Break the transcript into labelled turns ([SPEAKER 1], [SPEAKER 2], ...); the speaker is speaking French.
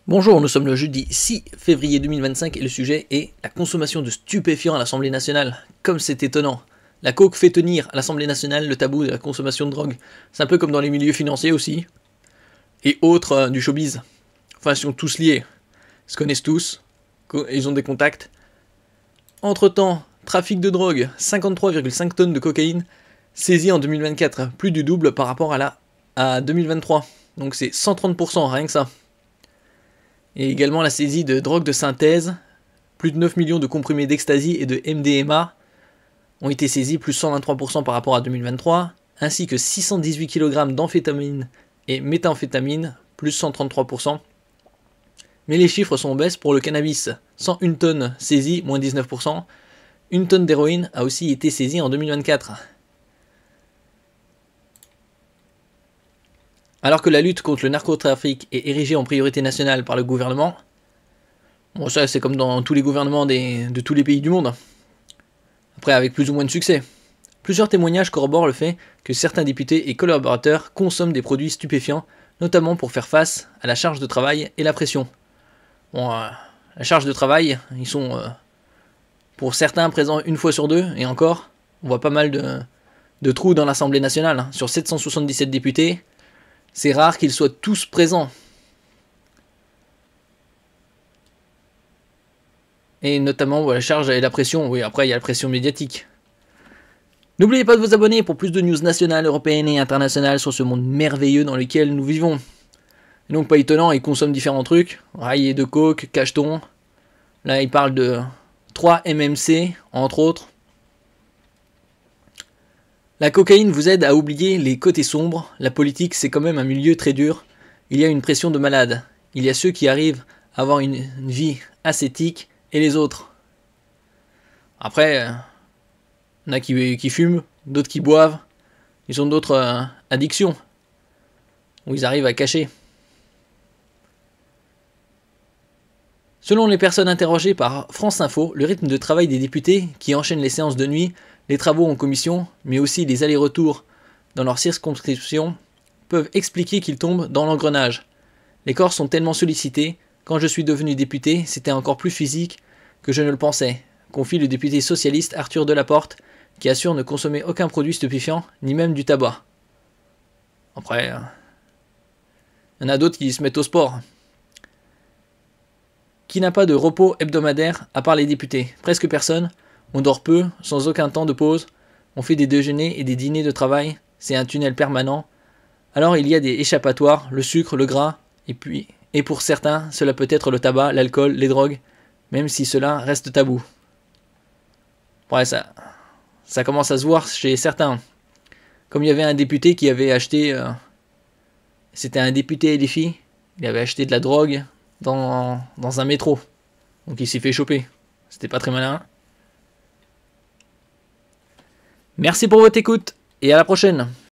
[SPEAKER 1] Bonjour, nous sommes le jeudi 6 février 2025 et le sujet est la consommation de stupéfiants à l'Assemblée nationale. Comme c'est étonnant. La coke fait tenir à l'Assemblée nationale le tabou de la consommation de drogue. C'est un peu comme dans les milieux financiers aussi. Et autres du showbiz. Enfin, ils sont tous liés. Ils se connaissent tous. Ils ont des contacts. Entre-temps, trafic de drogue, 53,5 tonnes de cocaïne saisies en 2024. Plus du double par rapport à 2023. Donc c'est 130%, rien que ça. Et également la saisie de drogues de synthèse, plus de 9 millions de comprimés d'ecstasy et de MDMA ont été saisis, plus 123% par rapport à 2023, ainsi que 618 kg d'amphétamine et méthamphétamine, plus 133%. Mais les chiffres sont en baisse pour le cannabis, 101 tonnes saisies, moins 19%, 1 tonne d'héroïne a aussi été saisie en 2024. Alors que la lutte contre le narcotrafic est érigée en priorité nationale par le gouvernement, bon ça c'est comme dans tous les gouvernements de tous les pays du monde, après avec plus ou moins de succès, plusieurs témoignages corroborent le fait que certains députés et collaborateurs consomment des produits stupéfiants, notamment pour faire face à la charge de travail et la pression. Bon, la charge de travail, ils sont pour certains présents une fois sur deux, et encore, on voit pas mal de trous dans l'Assemblée nationale. Sur 777 députés, c'est rare qu'ils soient tous présents. Et notamment la charge et la pression. Oui, après il y a la pression médiatique. N'oubliez pas de vous abonner pour plus de news nationales, européennes et internationales sur ce monde merveilleux dans lequel nous vivons. Et donc pas étonnant, ils consomment différents trucs. Rail de coke, cacheton. Là ils parlent de 3 MMC, entre autres. La cocaïne vous aide à oublier les côtés sombres. La politique, c'est quand même un milieu très dur. Il y a une pression de malade. Il y a ceux qui arrivent à avoir une vie ascétique et les autres. Après, il y en a qui fument, d'autres qui boivent. Ils ont d'autres addictions où ils arrivent à cacher. Selon les personnes interrogées par France Info, le rythme de travail des députés, qui enchaînent les séances de nuit, les travaux en commission, mais aussi les allers-retours dans leur circonscription, peuvent expliquer qu'ils tombent dans l'engrenage. Les corps sont tellement sollicités, quand je suis devenu député, c'était encore plus physique que je ne le pensais, confie le député socialiste Arthur Delaporte, qui assure ne consommer aucun produit stupéfiant, ni même du tabac. Après, il y en a d'autres qui se mettent au sport. Qui n'a pas de repos hebdomadaire à part les députés? Presque personne. On dort peu, sans aucun temps de pause. On fait des déjeuners et des dîners de travail. C'est un tunnel permanent. Alors il y a des échappatoires, le sucre, le gras, et pour certains, cela peut être le tabac, l'alcool, les drogues, même si cela reste tabou. Ouais, ça commence à se voir chez certains. Comme il y avait un député qui avait acheté... c'était un député LFI. Il avait acheté de la drogue dans un métro. Donc il s'est fait choper. C'était pas très malin. Merci pour votre écoute et à la prochaine.